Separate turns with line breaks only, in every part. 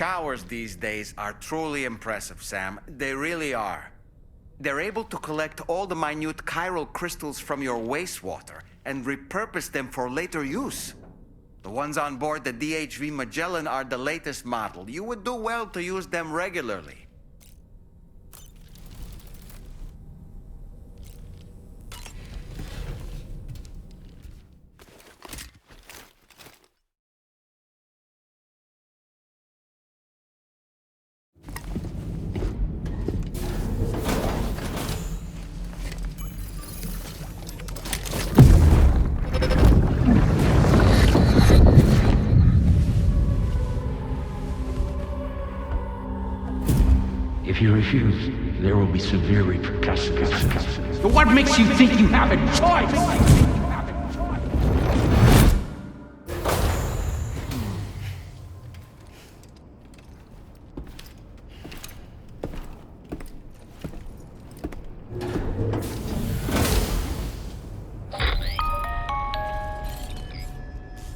showers these days are truly impressive, Sam. They really are. They're able to collect all the minute chiral crystals from your wastewater and repurpose them for later use. The ones on board the DHV Magellan are the latest model. You would do well to use them regularly.
If you refuse, there will be severe repercussions. But what makes you think you have a choice?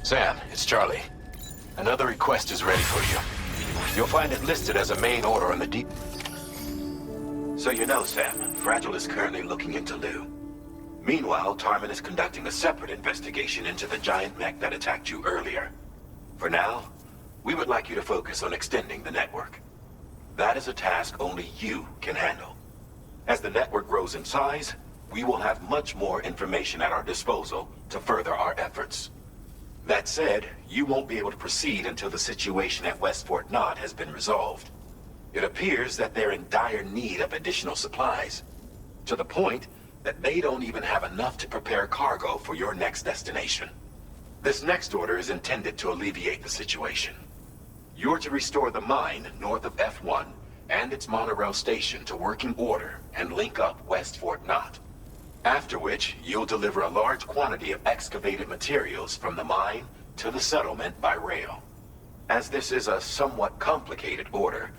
Sam, it's Charlie. Another request is ready for you. You'll find it listed as a main order on the deep. So you know, Sam, Fragile is currently looking into Lou. Meanwhile, Tarman is conducting a separate investigation into the giant mech that attacked you earlier. For now, we would like you to focus on extending the network. That is a task only you can handle. As the network grows in size, we will have much more information at our disposal to further our efforts. That said, you won't be able to proceed until the situation at West Fort Knott has been resolved. It appears that they're in dire need of additional supplies, to the point that they don't even have enough to prepare cargo for your next destination. This next order is intended to alleviate the situation. You're to restore the mine north of F1 and its monorail station to working order and link up West Fort Knott. After which, you'll deliver a large quantity of excavated materials from the mine to the settlement by rail. As this is a somewhat complicated order,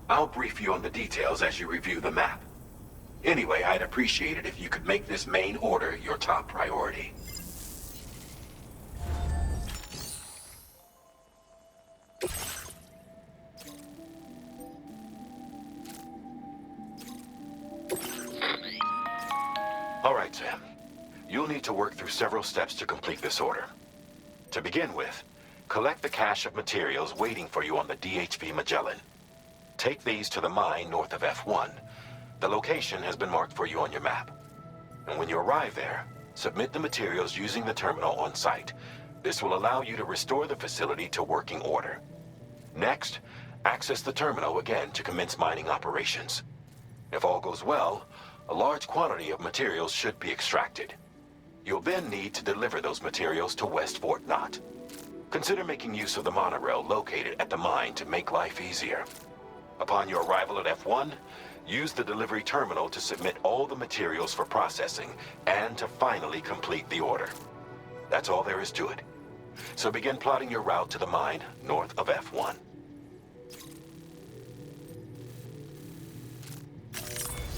I'll brief you on the details as you review the map. Anyway, I'd appreciate it if you could make this main order your top priority. All right, Sam. You'll need to work through several steps to complete this order. To begin with, collect the cache of materials waiting for you on the DHV Magellan. Take these to the mine north of F1. The location has been marked for you on your map. And when you arrive there, submit the materials using the terminal on site. This will allow you to restore the facility to working order. Next, access the terminal again to commence mining operations. If all goes well, a large quantity of materials should be extracted. You'll then need to deliver those materials to West Fort Knott. Consider making use of the monorail located at the mine to make life easier. Upon your arrival at F1, use the delivery terminal to submit all the materials for processing and to finally complete the order. That's all there is to it. So begin plotting your route to the mine north of F1.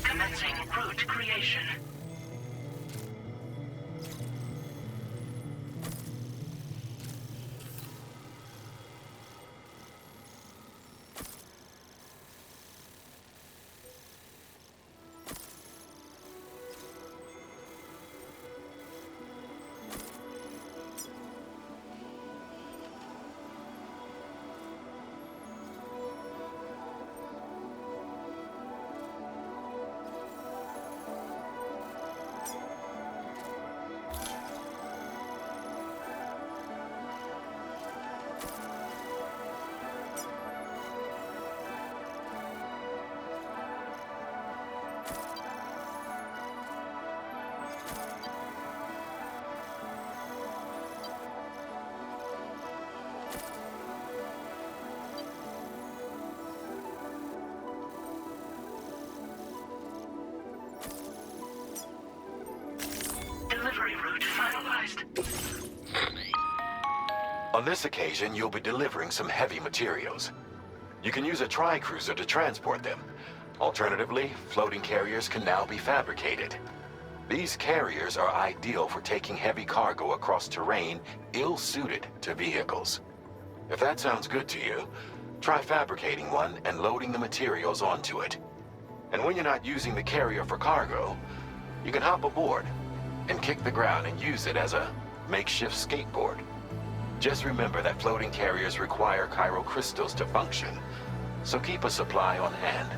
Commencing route creation. Delivery route finalized.
On this occasion, you'll be delivering some heavy materials. You can use a tri-cruiser to transport them. Alternatively, floating carriers can now be fabricated. These carriers are ideal for taking heavy cargo across terrain ill-suited to vehicles. If that sounds good to you, Try fabricating one and loading the materials onto it. And when you're not using the carrier for cargo, you can hop aboard and kick the ground and use it as a makeshift skateboard. Just remember that floating carriers require chiral crystals to function, so keep a supply on hand.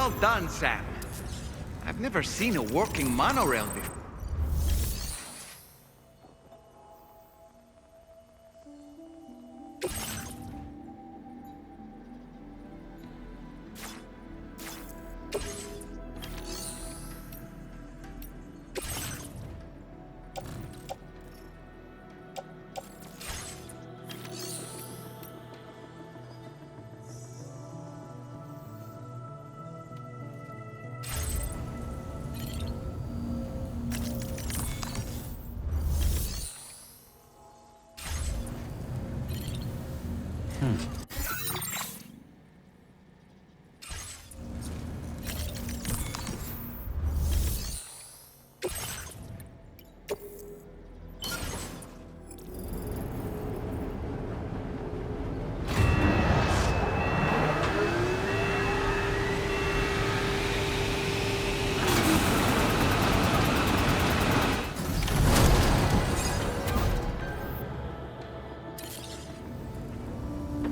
well done, Sam. I've never seen a working monorail before.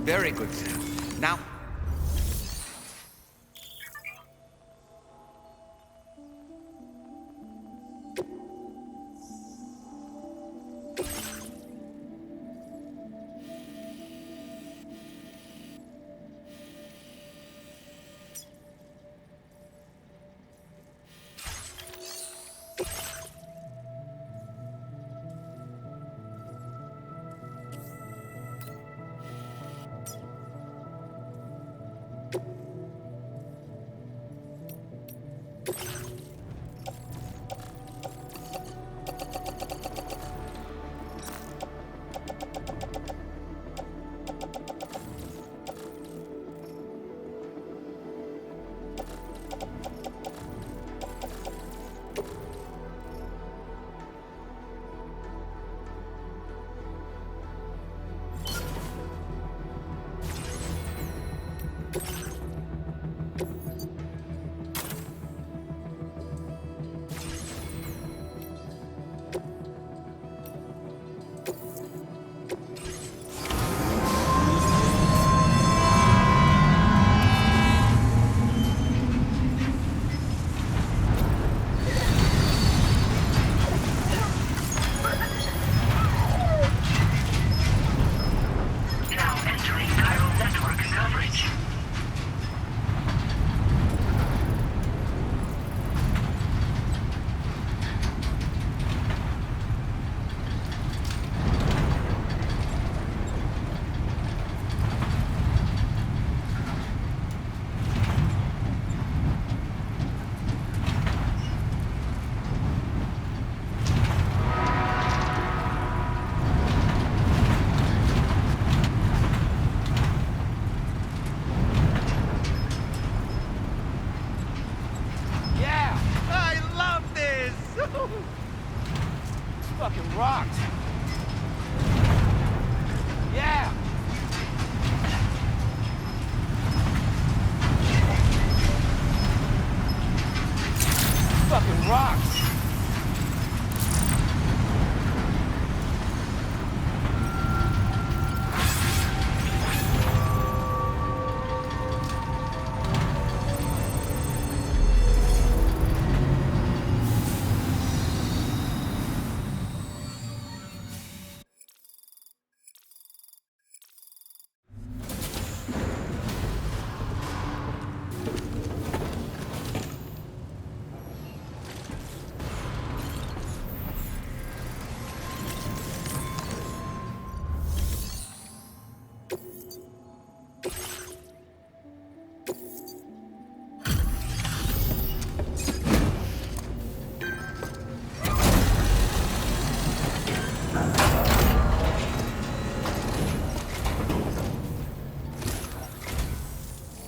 Very good, Sam. Now...
Now entering chiral network coverage.
Yeah! I love this!
This fucking rocks. Yeah. Fucking rocks.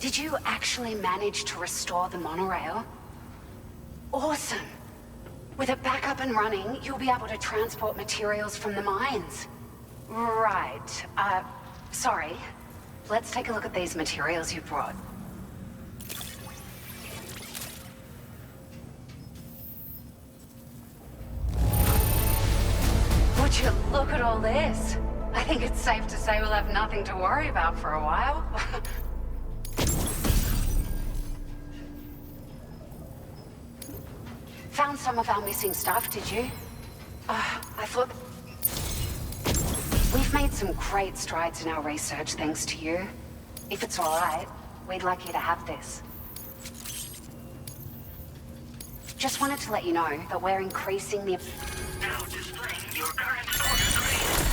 Did you actually manage to restore the monorail? Awesome! With it back up and running, you'll be able to transport materials from the mines. Right. Sorry. Let's take a look at these materials you brought. Would you look at all this? I think it's safe to say we'll have nothing to worry about for a while. Found some of our missing stuff, did you? I thought... We've made some great strides in our research thanks to you. If it's all right, we'd like you to have this. Just wanted to let you know that we're increasing the...
Now displaying your current order screen.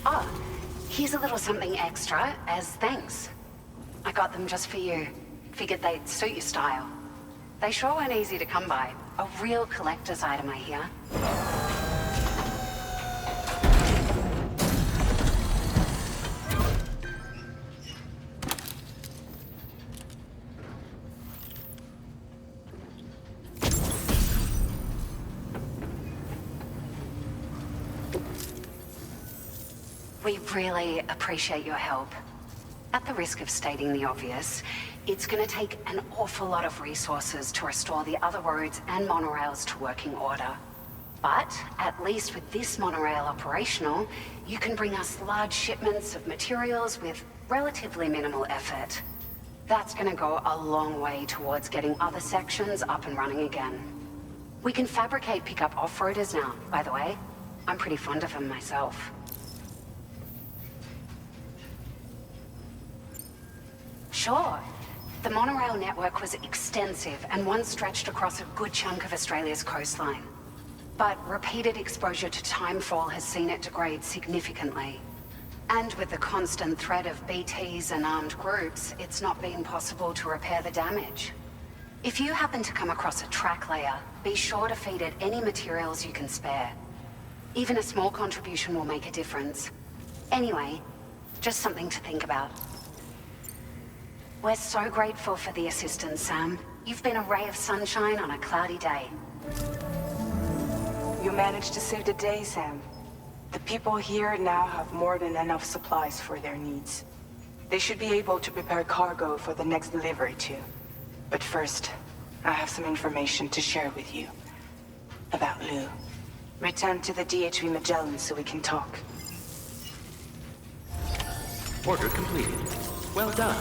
Oh, here's a little something extra as thanks. I got them just for you. Figured they'd suit your style. They sure weren't easy to come by. A real collector's item, I hear. We really appreciate your help. At the risk of stating the obvious, it's going to take an awful lot of resources to restore the other roads and monorails to working order. But at least with this monorail operational, you can bring us large shipments of materials with relatively minimal effort. That's going to go a long way towards getting other sections up and running again. We can fabricate pickup off-roaders now, by the way. I'm pretty fond of them myself. Sure. The monorail network was extensive and once stretched across a good chunk of Australia's coastline. But repeated exposure to timefall has seen it degrade significantly. And with the constant threat of BTs and armed groups, it's not been possible to repair the damage. If you happen to come across a track layer, be sure to feed it any materials you can spare. Even a small contribution will make a difference. Anyway, just something to think about. We're so grateful for the assistance, Sam. You've been a ray of sunshine on a cloudy day.
You managed to save the day, Sam. The people here now have more than enough supplies for their needs. They should be able to prepare cargo for the next delivery too. But first, I have some information to share with you. About Lou. Return to the DHV Magellan so we can talk.
Order completed. Well done.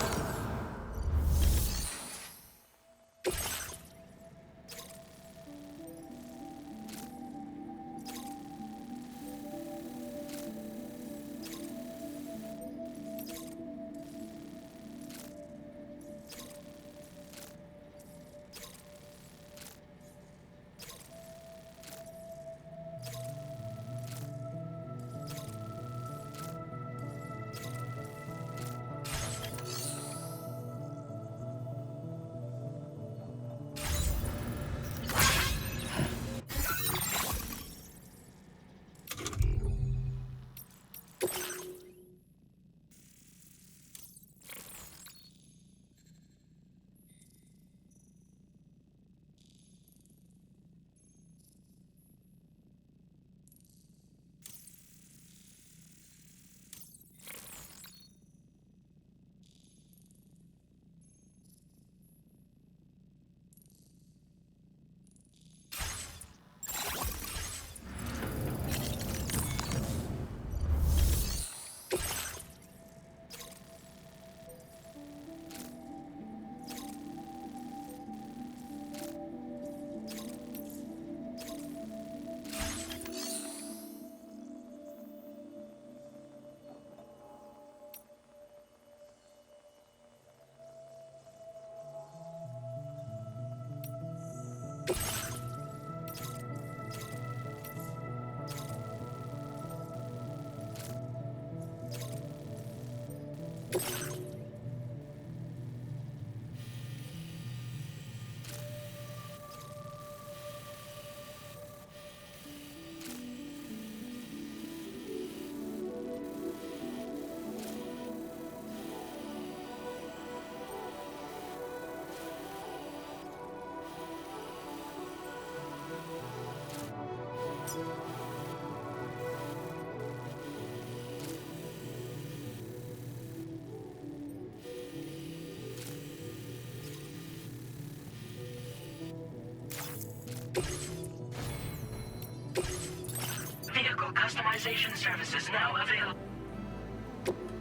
vehicle customization services now available.